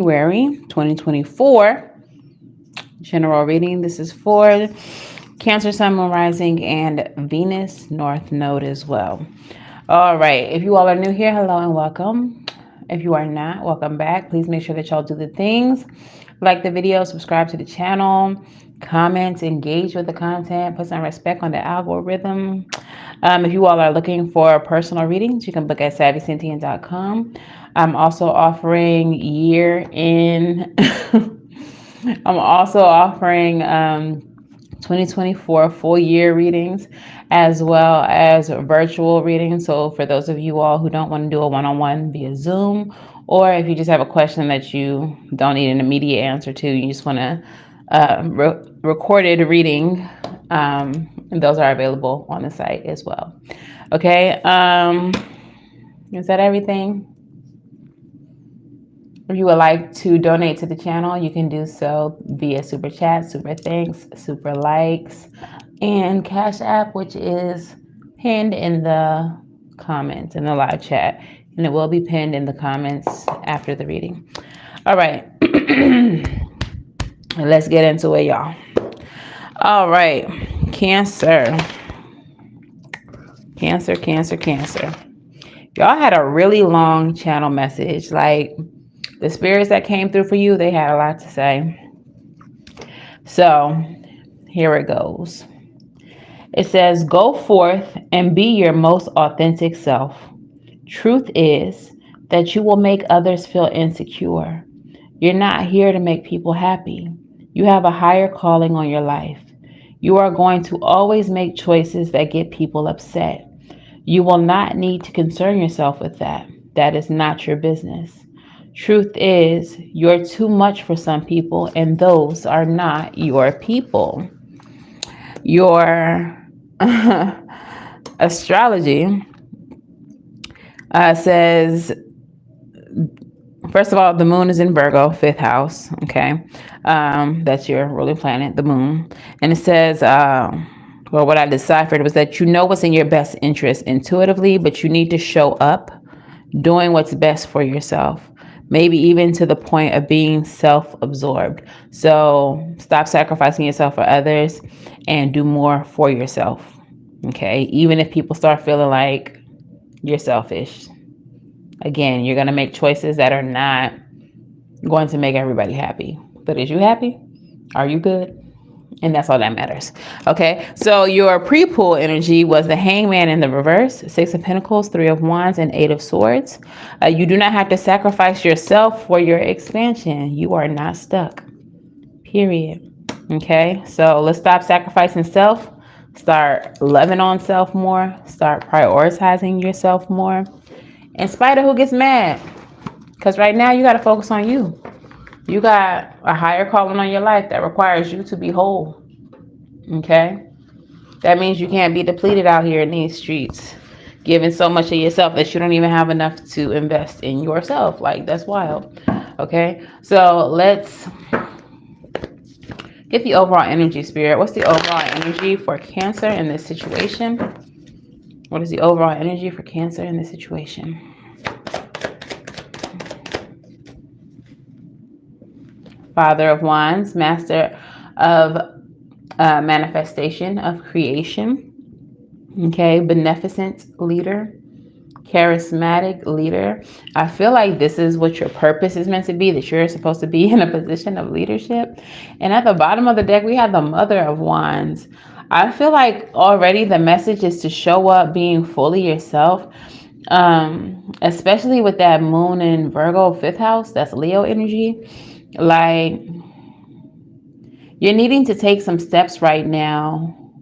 February 2024 general reading. This is for Cancer, Sun, Moon, Rising, and Venus North Node as well. All right. If you all are new here, hello and welcome. If you are not, welcome back. Please make sure that y'all do the things. Like the video, subscribe to the channel, comment, engage with the content, put some respect on the algorithm. If you all are looking for personal readings, you can book at savvysentient.com. I'm also offering I'm also offering 2024 full year readings as well as virtual readings. So for those of you all who don't want to do a one-on-one via Zoom, or if you just have a question that you don't need an immediate answer to, you just want to recorded reading, those are available on the site as well. Okay. Is that everything? If you would like to donate to the channel, you can do so via Super Chat, Super Thanks, Super Likes, and Cash App, which is pinned in the comments in the live chat. And it will be pinned in the comments after the reading. All right. Let's get into it, y'all. All right. Cancer. Cancer, Cancer, Cancer. Y'all had a really long channel message. Like, the spirits that came through for you, they had a lot to say. So here it goes. It says, go forth and be your most authentic self. Truth is that you will make others feel insecure. You're not here to make people happy. You have a higher calling on your life. You are going to always make choices that get people upset. You will not need to concern yourself with that. That is not your business. Truth is, you're too much for some people, and those are not your people. Your astrology says, first of all, the moon is in Virgo, 5th house. Okay. That's your ruling planet, the moon. And it says, well, what I deciphered was that you know what's in your best interest intuitively, but you need to show up doing what's best for yourself. Maybe even to the point of being self-absorbed. So stop sacrificing yourself for others and do more for yourself. Okay. Even if people start feeling like you're selfish. Again, you're going to make choices that are not going to make everybody happy. But is you happy? Are you good? And that's all that matters. Okay. So your pre-pool energy was the Hangman in the reverse, 6 of Pentacles, 3 of Wands, and 8 of Swords. You do not have to sacrifice yourself for your expansion. You are not stuck. Period. Okay. So let's stop sacrificing self. Start loving on self more. Start prioritizing yourself more. In spite of who gets mad. Because right now you got to focus on you. You got a higher calling on your life that requires you to be whole. Okay? That means you can't be depleted out here in these streets, giving so much of yourself that you don't even have enough to invest in yourself. Like, that's wild. Okay? So let's get the overall energy, Spirit. What's the overall energy for Cancer in this situation? What is the overall energy for Cancer in this situation? Father of Wands, Master of manifestation, of creation. Okay, beneficent leader, charismatic leader. I feel like this is what your purpose is meant to be, that you're supposed to be in a position of leadership. And at the bottom of the deck, we have the Mother of Wands. I feel like already the message is to show up being fully yourself, especially with that moon in Virgo, 5th house, that's Leo energy. Like, you're needing to take some steps right now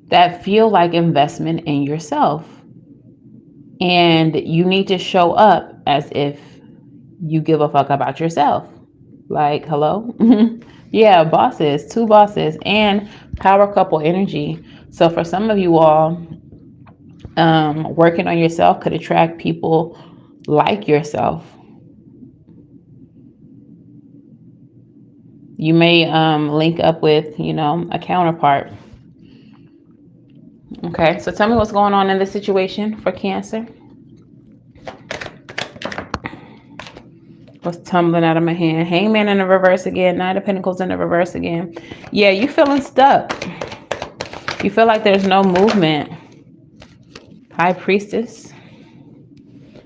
that feel like investment in yourself. And you need to show up as if you give a fuck about yourself. Like, hello? Yeah, bosses, 2 bosses, and power couple energy. So for some of you all, working on yourself could attract people like yourself. You may link up with, a counterpart. Okay, so tell me what's going on in this situation for Cancer. What's tumbling out of my hand? Hangman in the reverse again. Knight of Pentacles in the reverse again. Yeah, you feeling stuck. You feel like there's no movement. High Priestess.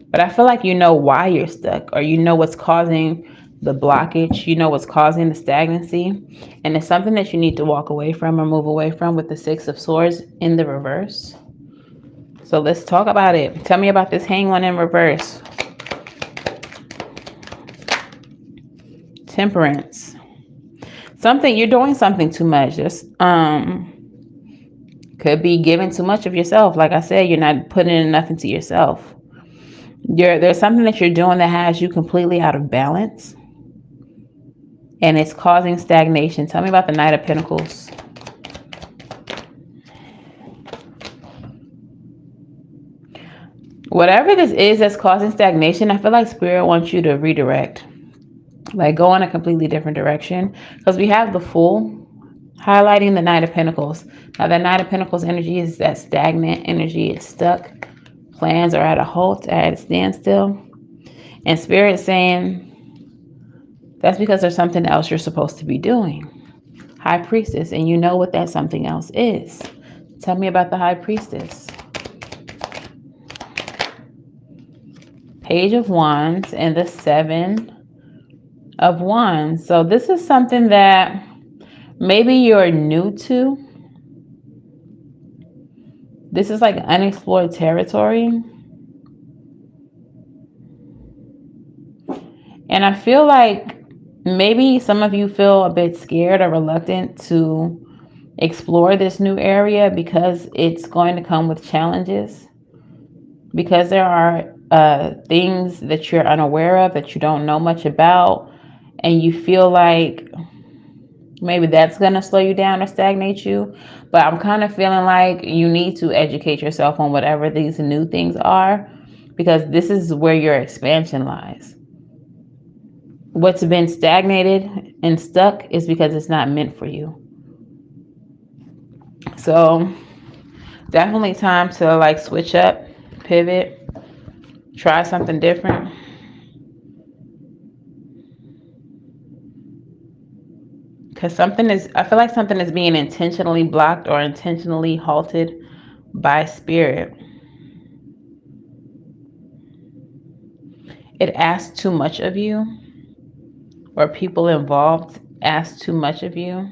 But I feel like you know why you're stuck, or you know what's causing the blockage. You know what's causing the stagnancy. And it's something that you need to walk away from or move away from with the Six of Swords in the reverse. So let's talk about it. Tell me about this Hanged One in reverse. Temperance. You're doing something too much. Just could be giving too much of yourself. Like I said, you're not putting enough into yourself. There's something that you're doing that has you completely out of balance, and it's causing stagnation. Tell me about the Knight of Pentacles. Whatever this is that's causing stagnation, I feel like Spirit wants you to redirect. Like go in a completely different direction. Because we have the Fool highlighting the Knight of Pentacles. Now that Knight of Pentacles energy is that stagnant energy. It's stuck. Plans are at a halt, at a standstill. And Spirit is saying that's because there's something else you're supposed to be doing. High Priestess, and you know what that something else is. Tell me about the High Priestess. Page of Wands and the Seven of Wands. So this is something that maybe you're new to. This is like unexplored territory. And I feel like maybe some of you feel a bit scared or reluctant to explore this new area because it's going to come with challenges. Because there are things that you're unaware of, that you don't know much about, and you feel like maybe that's going to slow you down or stagnate you. But I'm kind of feeling like you need to educate yourself on whatever these new things are, because this is where your expansion lies. What's been stagnated and stuck is because it's not meant for you. So definitely time to like switch up, pivot, try something different. Because I feel like something is being intentionally blocked or intentionally halted by Spirit. It asks too much of you, or people involved ask too much of you.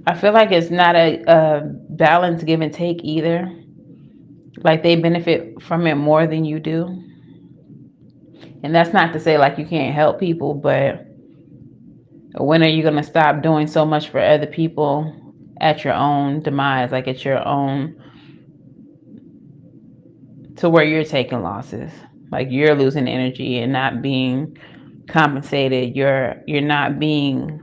I feel like it's not a balanced give and take either. Like they benefit from it more than you do. And that's not to say like you can't help people, but when are you going to stop doing so much for other people at your own demise, like at your own, to where you're taking losses, like you're losing energy and not being compensated. You're not being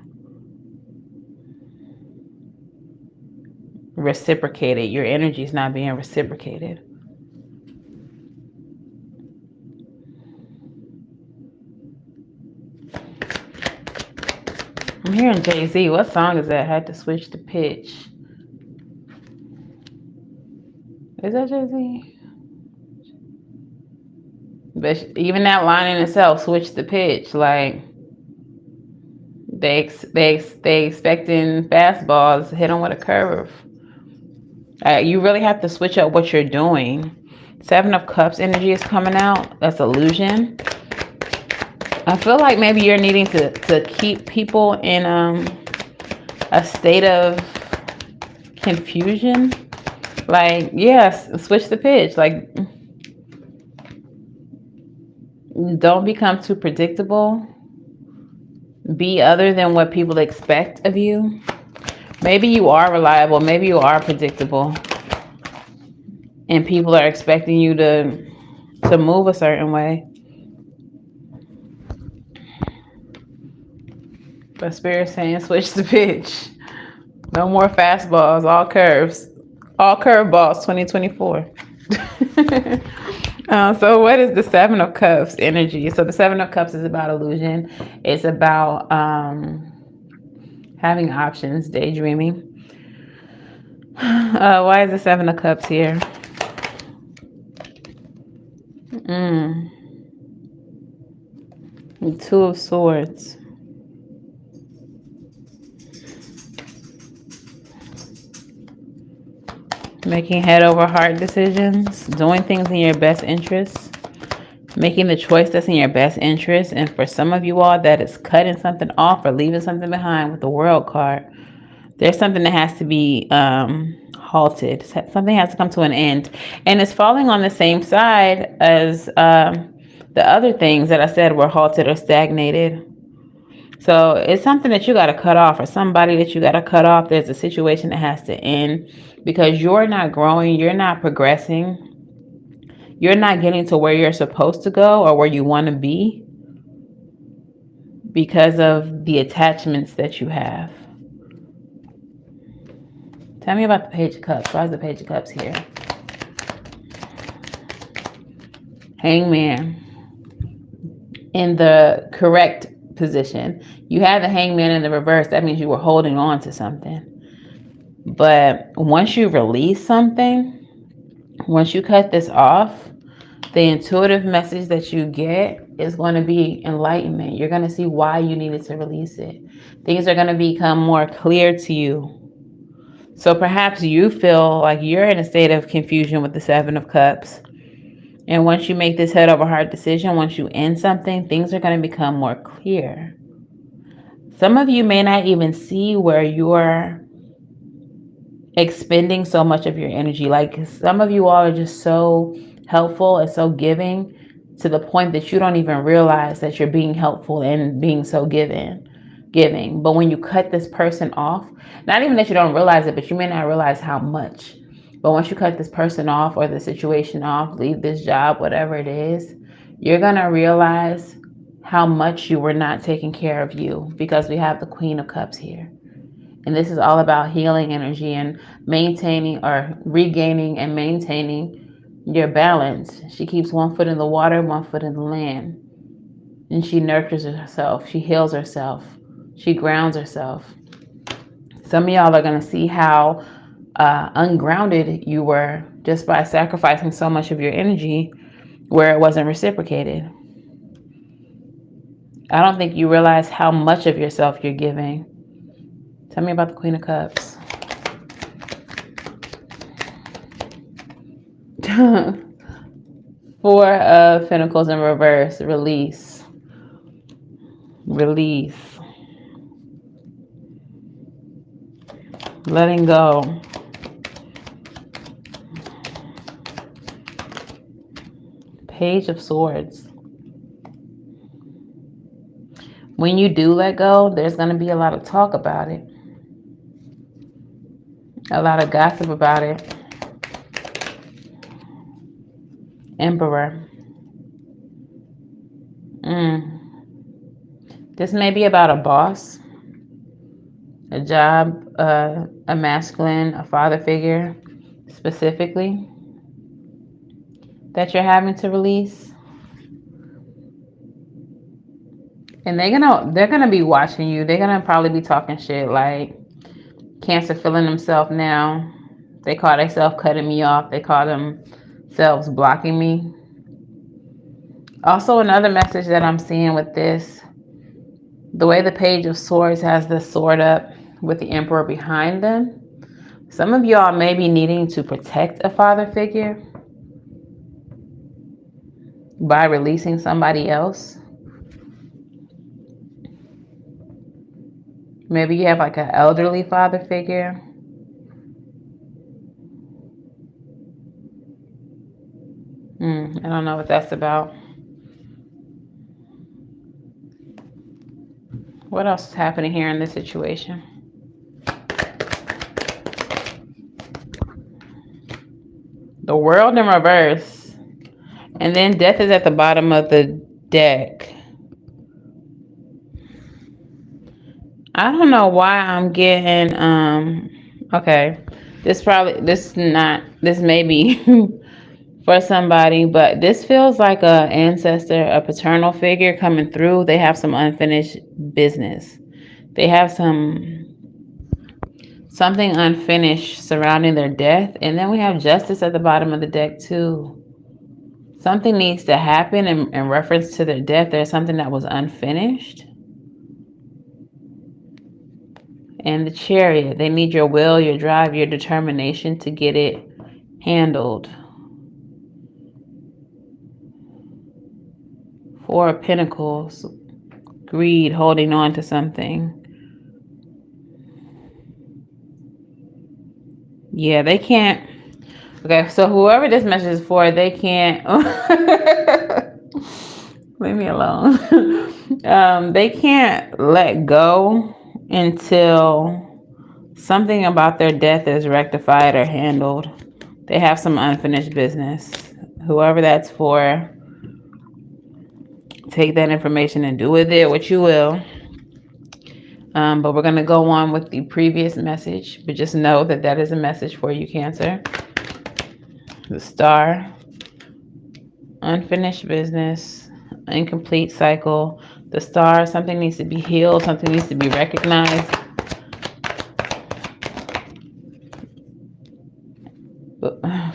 reciprocated. Your energy is not being reciprocated. I'm hearing Jay-Z. What song is that? I had to switch the pitch. Is that Jay-Z? But even that line in itself, switch the pitch. Like they expecting fastballs, hit them with a curve. You really have to switch up what you're doing. Seven of Cups energy is coming out. That's illusion. I feel like maybe you're needing to keep people in a state of confusion. Like, yes, switch the pitch. Like, don't become too predictable. Be other than what people expect of you. Maybe you are reliable. Maybe you are predictable. And people are expecting you to move a certain way. But Spirit's saying switch the pitch. No more fastballs, all curves. All curveballs 2024. So what is the Seven of Cups energy? So the Seven of Cups is about illusion. It's about having options, daydreaming. Why is the Seven of Cups here? Mm. The Two of Swords. Making head over heart decisions, doing things in your best interest, making the choice that's in your best interest. And for some of you all, that is cutting something off or leaving something behind with the World card. There's something that has to be halted. Something has to come to an end. And it's falling on the same side as the other things that I said were halted or stagnated. So it's something that you got to cut off, or somebody that you got to cut off. There's a situation that has to end because you're not growing, you're not progressing, you're not getting to where you're supposed to go or where you want to be because of the attachments that you have. Tell me about the Page of Cups. Why is the Page of Cups here? Hangman. In the correct position. You had the Hangman in the reverse. That means you were holding on to something. But once you release something, once you cut this off, the intuitive message that you get is going to be enlightenment. You're going to see why you needed to release it. Things are going to become more clear to you. So perhaps you feel like you're in a state of confusion with the Seven of Cups. And once you make this head over heart decision, once you end something, things are going to become more clear. Some of you may not even see where you're expending so much of your energy. Like some of you all are just so helpful and so giving to the point that you don't even realize that you're being helpful and being so giving. But when you cut this person off, not even that you don't realize it, but you may not realize how much. But once you cut this person off or the situation off, leave this job, whatever it is, you're going to realize how much you were not taking care of you, because we have the Queen of Cups here. And this is all about healing energy and maintaining or regaining and maintaining your balance. She keeps one foot in the water, one foot in the land. And she nurtures herself. She heals herself. She grounds herself. Some of y'all are going to see how ungrounded you were just by sacrificing so much of your energy where it wasn't reciprocated. I don't think you realize how much of yourself you're giving. Tell me about the Queen of Cups. Four of Pentacles in reverse. Release. Release. Letting go. Page of Swords. When you do let go, there's going to be a lot of talk about it. A lot of gossip about it. Emperor. This may be about a boss, a job, a masculine, a father figure specifically that you're having to release. And they're gonna be watching you. They're gonna probably be talking shit like Cancer feeling himself now. They call themselves cutting me off. They call themselves blocking me. Also, another message that I'm seeing with this, the way the Page of Swords has the sword up with the Emperor behind them. Some of y'all may be needing to protect a father figure by releasing somebody else. Maybe you have like an elderly father figure. I don't know what that's about. What else is happening here in this situation? The World in reverse. And then Death is at the bottom of the deck. I don't know why I'm getting okay. This may be for somebody, but this feels like a ancestor, a paternal figure coming through. They have some unfinished business. They have something unfinished surrounding their death. And then we have Justice at the bottom of the deck too. Something needs to happen in reference to their death. There's something that was unfinished. And the Chariot, they need your will, your drive, your determination to get it handled. Four of Pentacles, greed, holding on to something. Yeah, they can't. Okay, so whoever this message is for, they can't. Leave me alone. They can't let go until something about their death is rectified or handled. They have some unfinished business. Whoever that's for, take that information and do with it what you will. But we're going to go on with the previous message. But just know that that is a message for you, Cancer. The Star. Unfinished business. Incomplete cycle. The Star. Something needs to be healed. Something needs to be recognized.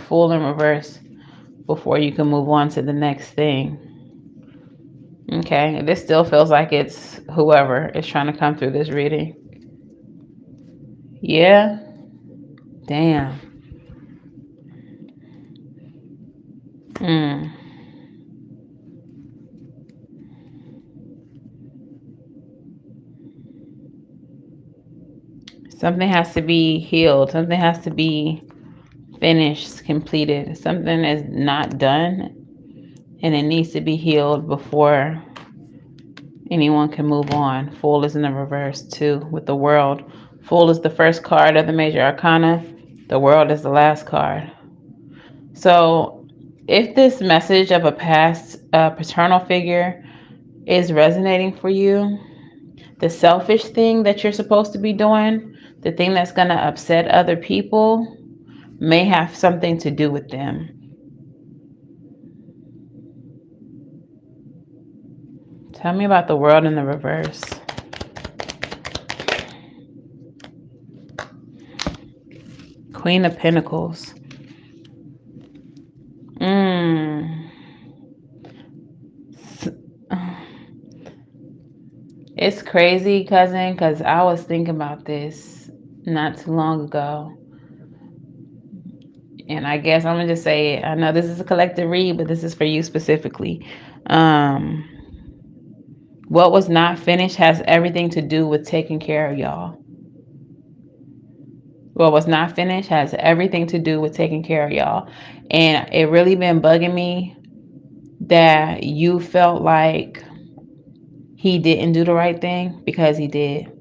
Fool in reverse before you can move on to the next thing. Okay, this still feels like it's whoever is trying to come through this reading. Yeah. Damn. Something has to be healed. Something has to be finished, completed. Something is not done and it needs to be healed before anyone can move on. Fool is in the reverse too with the World. Fool is the first card of the major arcana. The World is the last card. So if this message of a past paternal figure is resonating for you, the selfish thing that you're supposed to be doing, the thing that's going to upset other people, may have something to do with them. Tell me about the World in the reverse. Queen of Pentacles. It's crazy, cousin, because I was thinking about this not too long ago. And I guess I'm going to just say, I know this is a collective read, but this is for you specifically. What was not finished has everything to do with taking care of y'all. What was not finished has everything to do with taking care of y'all. And it really been bugging me that you felt like he didn't do the right thing, because he did.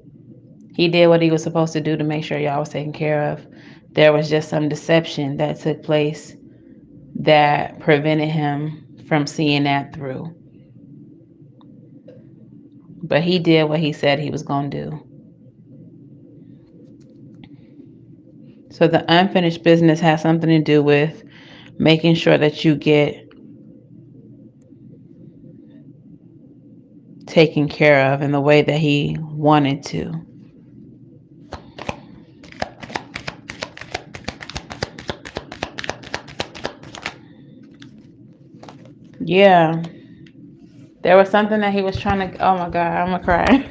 He did what he was supposed to do to make sure y'all was taken care of. There was just some deception that took place that prevented him from seeing that through. But he did what he said he was going to do. So the unfinished business has something to do with making sure that you get taken care of in the way that he wanted to. Yeah. There was something that he was trying to, oh my God, I'm gonna cry.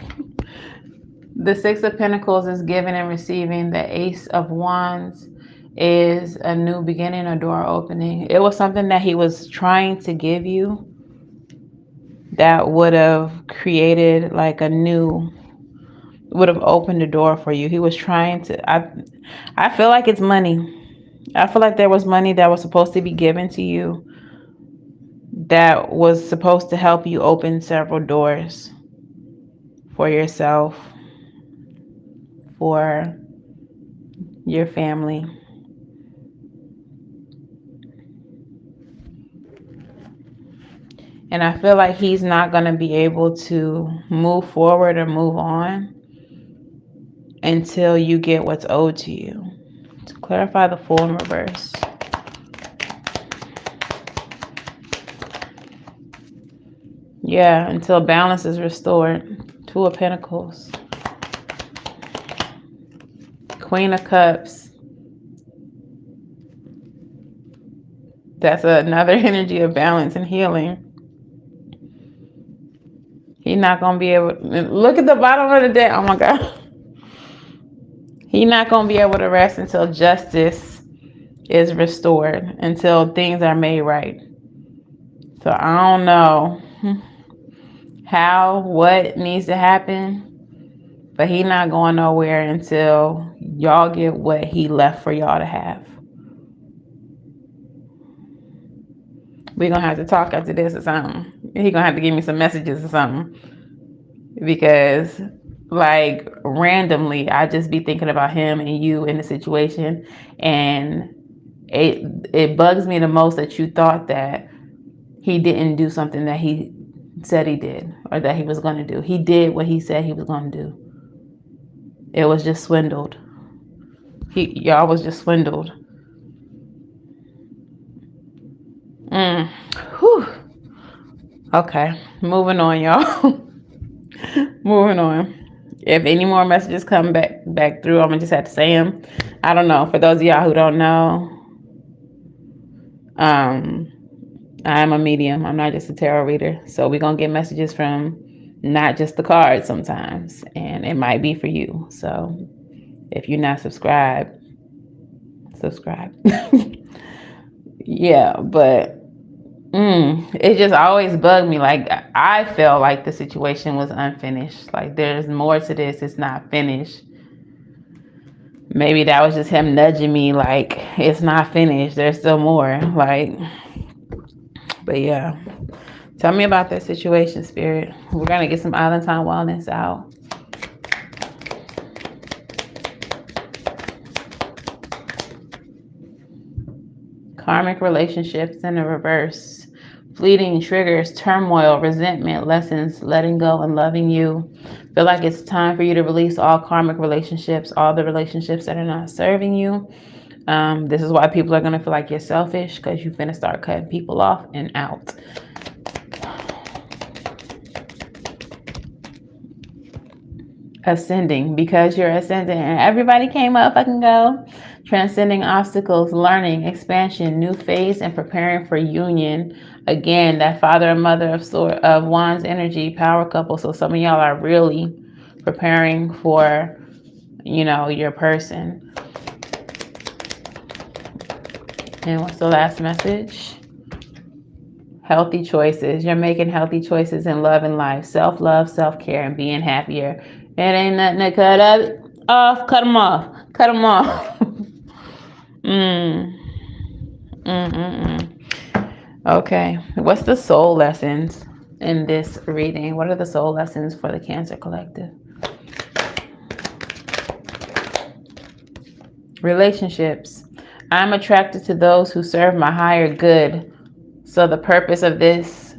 The Six of Pentacles is giving and receiving. The Ace of Wands is a new beginning, a door opening. It was something that he was trying to give you that would have created like a new, would have opened the door for you. He was trying to, I feel like it's money. I feel like there was money that was supposed to be given to you that was supposed to help you open several doors for yourself, for your family. And I feel like he's not going to be able to move forward or move on until you get what's owed to you. To clarify the Fool in reverse. Yeah, until balance is restored. Two of Pentacles. Queen of Cups. That's another energy of balance and healing. He's not gonna be able. Look at the bottom of the deck. Oh my God. He's not gonna be able to rest until justice is restored, until things are made right. So I don't know what needs to happen, but he not going nowhere until y'all get what he left for y'all to have. We're gonna have to talk after this or something. He gonna have to give me some messages or something, because like randomly I just be thinking about him and you in the situation, and it bugs me the most that you thought that he didn't do something that he said he did, or that he was going to do. He did what he said he was going to do. It was just swindled. Y'all was just swindled. Whew. Okay, moving on, y'all. Moving on. If any more messages come back through, I'm gonna just have to say them. I don't know. For those of y'all who don't know, I am a medium. I'm not just a tarot reader. So we're gonna get messages from not just the cards sometimes, and it might be for you. So if you're not subscribed, subscribe. Yeah, but it just always bugged me. Like, I felt like the situation was unfinished. Like, there's more to this. It's not finished. Maybe that was just him nudging me, like, it's not finished. There's still more. Like, but yeah. Tell me about that situation, Spirit. We're going to get some Island Time Wellness out. Karmic relationships in the reverse. Fleeting triggers, turmoil, resentment, lessons, letting go and loving you. Feel like it's time for you to release all karmic relationships, all the relationships that are not serving you. This is why people are going to feel like you're selfish, because you're going to start cutting people off and out. Ascending, because you're ascending, and everybody came up, fucking go. Transcending obstacles, learning, expansion, new phase, and preparing for union. Again, that father and mother of wands energy, power couple. So some of y'all are really preparing for, your person. And what's the last message? Healthy choices. You're making healthy choices in love and life. Self-love, self-care, and being happier. It ain't nothing to cut off. Cut them off. Cut them off. Okay. What's the soul lessons in this reading? What are the soul lessons for the Cancer Collective? Relationships. I'm attracted to those who serve my higher good. So the purpose of this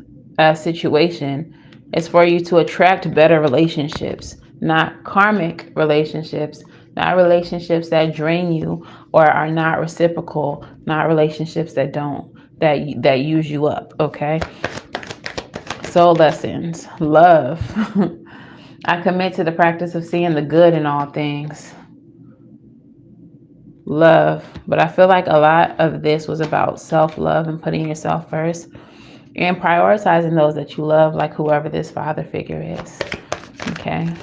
situation is for you to attract better relationships, not karmic relationships, not relationships that drain you or are not reciprocal, not relationships that that use you up. Okay. Soul lessons. Love. I commit to the practice of seeing the good in all things. Love. But I feel like a lot of this was about self-love and putting yourself first and prioritizing those that you love, like whoever this father figure is. Okay.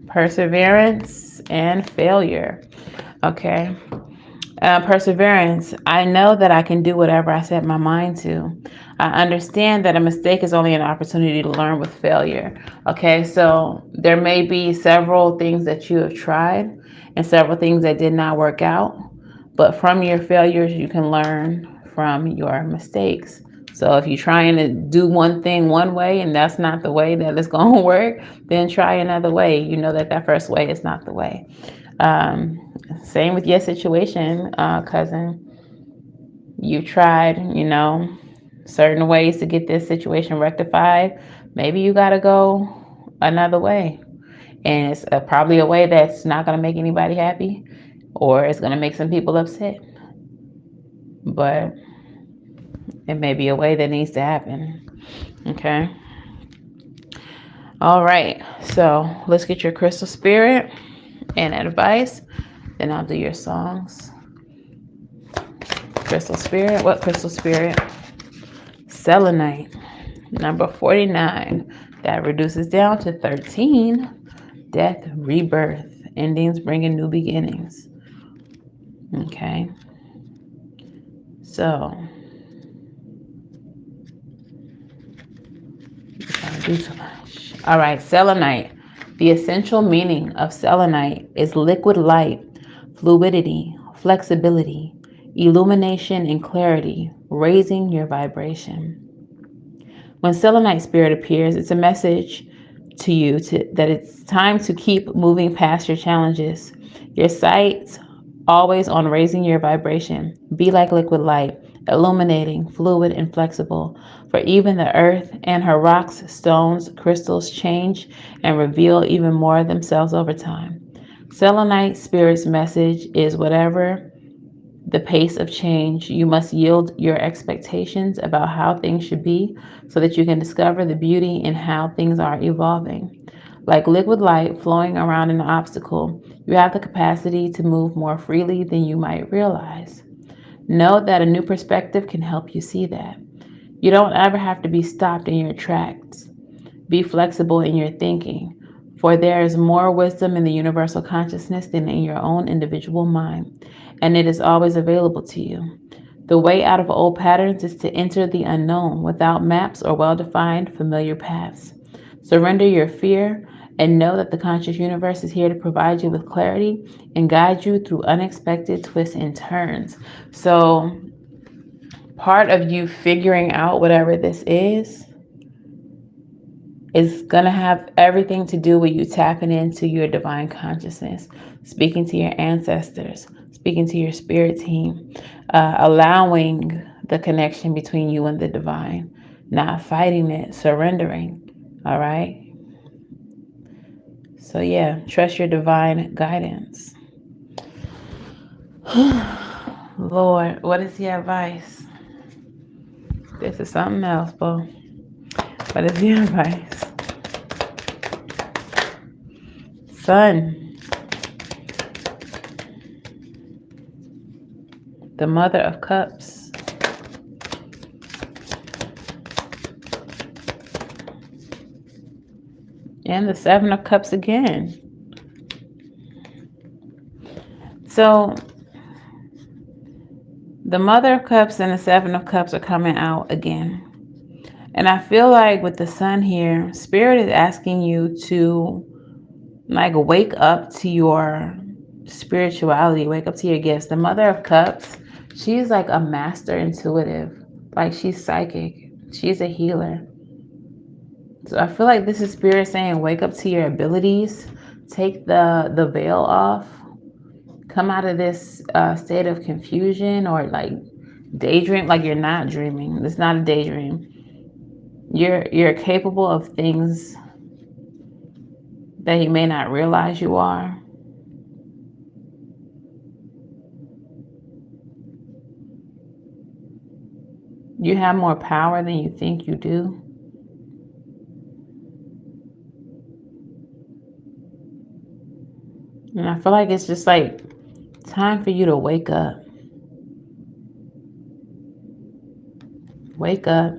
Perseverance and failure. Okay. Perseverance. I know that I can do whatever I set my mind to. I understand that a mistake is only an opportunity to learn with failure. Okay, so there may be several things that you have tried and several things that did not work out, but from your failures, you can learn from your mistakes. So if you're trying to do one thing one way and that's not the way that it's going to work, then try another way. You know that first way is not the way. Same with your situation, cousin. You tried, certain ways to get this situation rectified. Maybe you got to go another way. And it's probably a way that's not going to make anybody happy, or it's going to make some people upset. But it may be a way that needs to happen. Okay. All right. So let's get your crystal spirit and advice. Then I'll do your songs. Crystal spirit. What crystal spirit? Selenite. Number 49. That reduces down to 13. Death, rebirth, endings bringing new beginnings. Okay. So, trying to do so much. All right, selenite. The essential meaning of selenite is liquid light, fluidity, flexibility, illumination, and clarity, raising your vibration. When selenite spirit appears, it's a message to you that it's time to keep moving past your challenges. Your sights always on raising your vibration. Be like liquid light, illuminating, fluid, and flexible. For even the earth and her rocks, stones, crystals change and reveal even more of themselves over time. Selenite spirit's message is whatever the pace of change, you must yield your expectations about how things should be so that you can discover the beauty in how things are evolving. Like liquid light flowing around an obstacle, you have the capacity to move more freely than you might realize. Know that a new perspective can help you see that. You don't ever have to be stopped in your tracks. Be flexible in your thinking, for there is more wisdom in the universal consciousness than in your own individual mind, and it is always available to you. The way out of old patterns is to enter the unknown without maps or well-defined familiar paths. Surrender your fear and know that the conscious universe is here to provide you with clarity and guide you through unexpected twists and turns. So, part of you figuring out whatever this is going to have everything to do with you tapping into your divine consciousness, speaking to your ancestors, speaking to your spirit team, allowing the connection between you and the divine, not fighting it, surrendering. All right. So, yeah, trust your divine guidance. Lord, what is your advice? This is something else, bro. What is your advice? Sun, the Mother of Cups, and the Seven of Cups again. So, the Mother of Cups and the Seven of Cups are coming out again. And I feel like with the Sun here, Spirit is asking you to like wake up to your spirituality, wake up to your gifts. The Mother of Cups, she's like a master intuitive, like she's psychic, she's a healer. So I feel like this is Spirit saying wake up to your abilities, take the veil off, come out of this state of confusion or like daydream, like you're not dreaming. It's not a daydream. You're capable of things that you may not realize you are. You have more power than you think you do. And I feel like it's just like time for you to wake up. Wake up.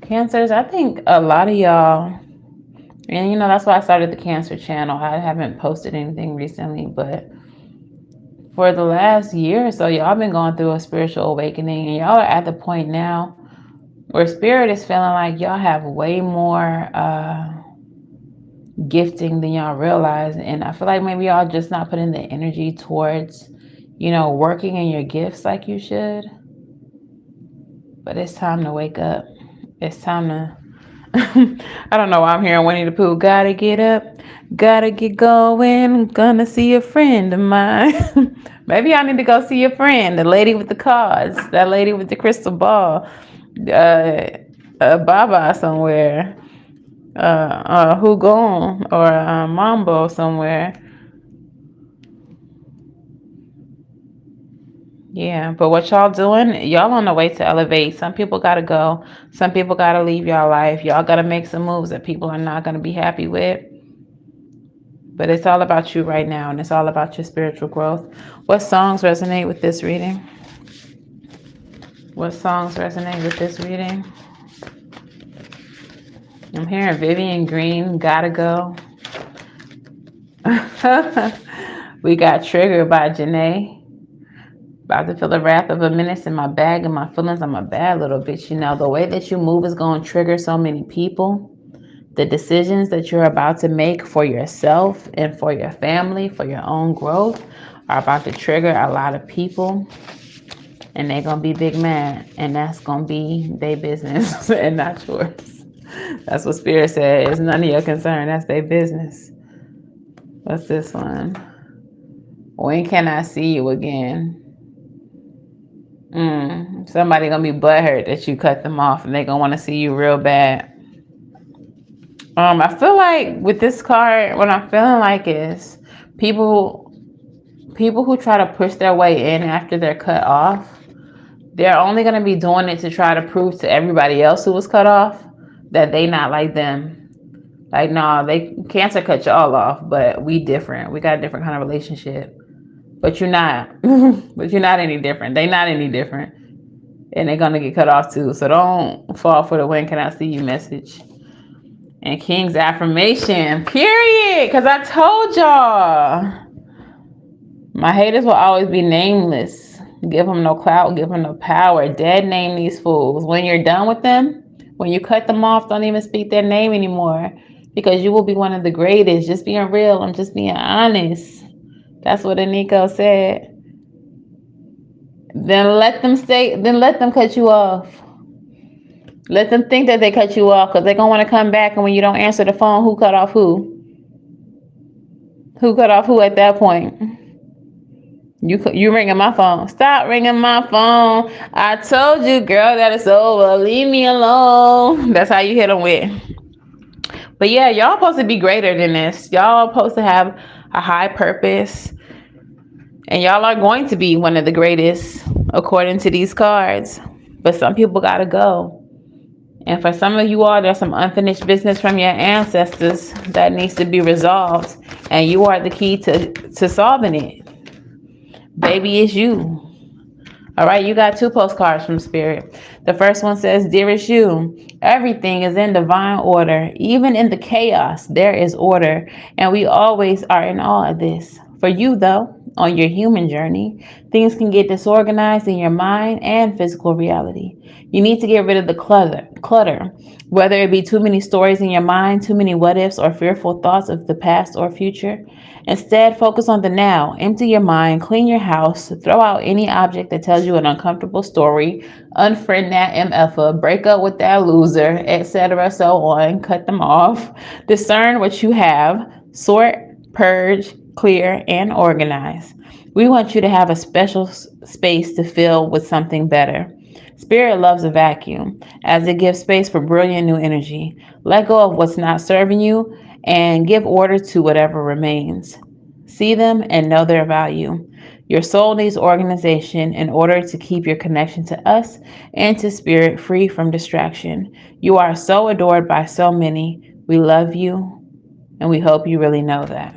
Cancers, I think a lot of y'all, and you know, that's why I started the Cancer channel. I haven't posted anything recently, but for the last year or so, y'all been going through a spiritual awakening, and y'all are at the point now where Spirit is feeling like y'all have way more gifting than y'all realize. And I feel like maybe y'all just not putting the energy towards, you know, working in your gifts like you should. But it's time to wake up. It's time to I don't know why I'm hearing Winnie the Pooh. Gotta get up, gotta get going. Gonna see a friend of mine. Maybe I need to go see a friend, the lady with the cards, that lady with the crystal ball, Baba somewhere, Hugon or Mambo somewhere. Yeah, but what y'all doing? Y'all on the way to elevate. Some people gotta go. Some people gotta leave y'all life. Y'all gotta make some moves that people are not gonna be happy with. But it's all about you right now, and it's all about your spiritual growth. What songs resonate with this reading? What songs resonate with this reading? I'm hearing Vivian Green, Gotta Go. We got Triggered by Janae. About to feel the wrath of a menace in my bag and my feelings. I'm a bad little bitch. You know, the way that you move is going to trigger so many people. The decisions that you're about to make for yourself and for your family, for your own growth, are about to trigger a lot of people. And they're going to be big mad. And that's going to be their business and not yours. That's what Spirit said. It's none of your concern. That's their business. What's this one? When can I see you again? Somebody gonna be butthurt that you cut them off, and they gonna want to see you real bad. I feel like with this card, what I'm feeling like is people who try to push their way in after they're cut off, they're only gonna be doing it to try to prove to everybody else who was cut off that they not like them. Like, no, they Cancer cut y'all off, but we different. We got a different kind of relationship. But you're not. But you're not any different. They not any different. And they're gonna get cut off too. So don't fall for the when can I see you message. And King's affirmation, period. Cause I told y'all, my haters will always be nameless. Give them no clout, give them no power. Dead name these fools. When you're done with them, when you cut them off, don't even speak their name anymore. Because you will be one of the greatest. Just being real. I'm just being honest. That's what Aniko said. Then let them cut you off. Let them think that they cut you off, because they're going to want to come back, and when you don't answer the phone, who cut off who? Who cut off who at that point? You ringing my phone. Stop ringing my phone. I told you, girl, that it's over. Leave me alone. That's how you hit them with. But yeah, y'all supposed to be greater than this. Y'all supposed to have a high purpose. And y'all are going to be one of the greatest according to these cards. But some people got to go. And for some of you all, there's some unfinished business from your ancestors that needs to be resolved. And you are the key to solving it. Baby, it's you. All right, you got 2 postcards from Spirit. The first one says, Dearest you, everything is in divine order. Even in the chaos, there is order. And we always are in awe of this. For you, though, on your human journey, things can get disorganized in your mind and physical reality. You need to get rid of the clutter, whether it be too many stories in your mind, too many what ifs, or fearful thoughts of the past or future. Instead, focus on the now. Empty your mind, clean your house, throw out any object that tells you an uncomfortable story, unfriend that MFer, break up with that loser, etc. So on, cut them off. Discern what you have, sort, purge, clear, and organize. We want you to have a special space to fill with something better. Spirit loves a vacuum, as it gives space for brilliant new energy. Let go of what's not serving you and give order to whatever remains. See them and know their value. Your soul needs organization in order to keep your connection to us and to Spirit free from distraction. You are so adored by so many. We love you, and we hope you really know that.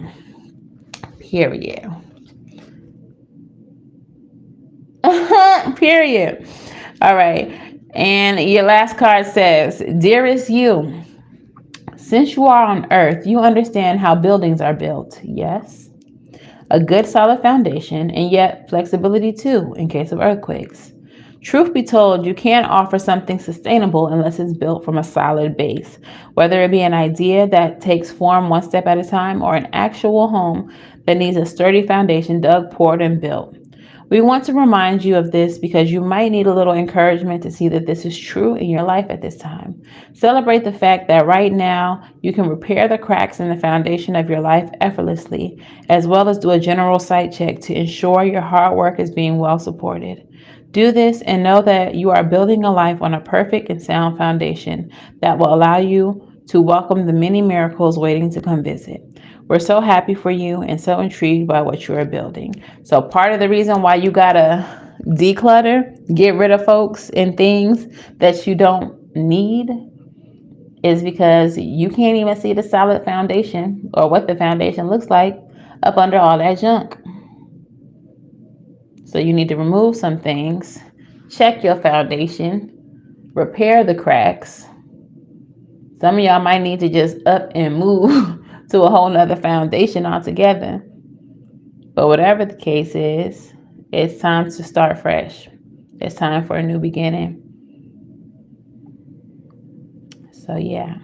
Period. Period. All right. And your last card says, Dearest you, since you are on Earth, you understand how buildings are built. Yes. A good solid foundation, and yet flexibility too, in case of earthquakes. Truth be told, you can't offer something sustainable unless it's built from a solid base, whether it be an idea that takes form one step at a time or an actual home that needs a sturdy foundation dug, poured, and built. We want to remind you of this because you might need a little encouragement to see that this is true in your life at this time. Celebrate the fact that right now you can repair the cracks in the foundation of your life effortlessly, as well as do a general site check to ensure your hard work is being well supported. Do this and know that you are building a life on a perfect and sound foundation that will allow you to welcome the many miracles waiting to come visit. We're so happy for you and so intrigued by what you are building. So part of the reason why you gotta declutter, get rid of folks and things that you don't need, is because you can't even see the solid foundation or what the foundation looks like up under all that junk. So you need to remove some things, check your foundation, repair the cracks. Some of y'all might need to just up and move to a whole nother foundation altogether. But whatever the case is, it's time to start fresh. It's time for a new beginning. So yeah,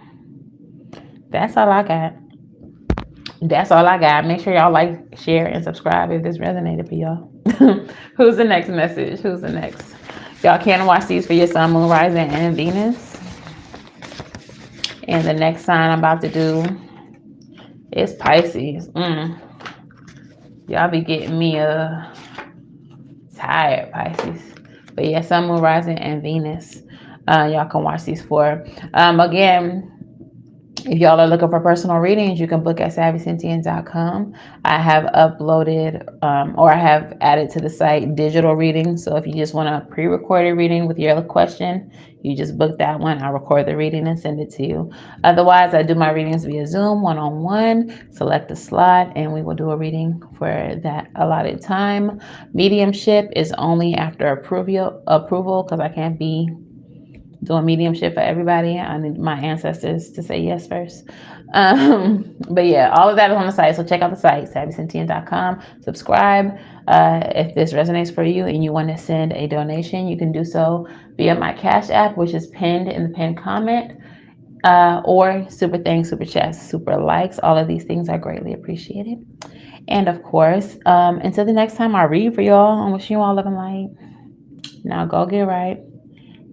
that's all I got. That's all I got. Make sure y'all like, share, and subscribe if this resonated for y'all. Who's the next message? Who's the next? Y'all can watch these for your sun, moon, rising, and Venus. And the next sign I'm about to do is Pisces. Y'all be getting me tired, Pisces. But yeah, sun, moon, rising, and Venus. Y'all can watch these for. Again, if y'all are looking for personal readings, you can book at SavySentient.com. I have uploaded or I have added to the site digital readings. So if you just want a pre-recorded reading with your question, you just book that one. I'll record the reading and send it to you. Otherwise, I do my readings via Zoom, one-on-one. Select a slot and we will do a reading for that allotted time. Mediumship is only after approval because I can't be doing mediumship for everybody. I need my ancestors to say yes first. But yeah, all of that is on the site. So check out the site, SavySentient.com. Subscribe. If this resonates for you and you want to send a donation, you can do so via my Cash App, which is pinned in the pinned comment, or super thanks, super chats, super likes. All of these things are greatly appreciated. And of course, until the next time I read for y'all, I'm wishing you all love and light. Now go get right.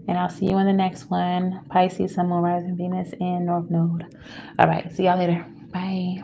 And I'll see you in the next one. Pisces, Sun, Moon, Rising, Venus, and North Node. All right. See y'all later. Bye.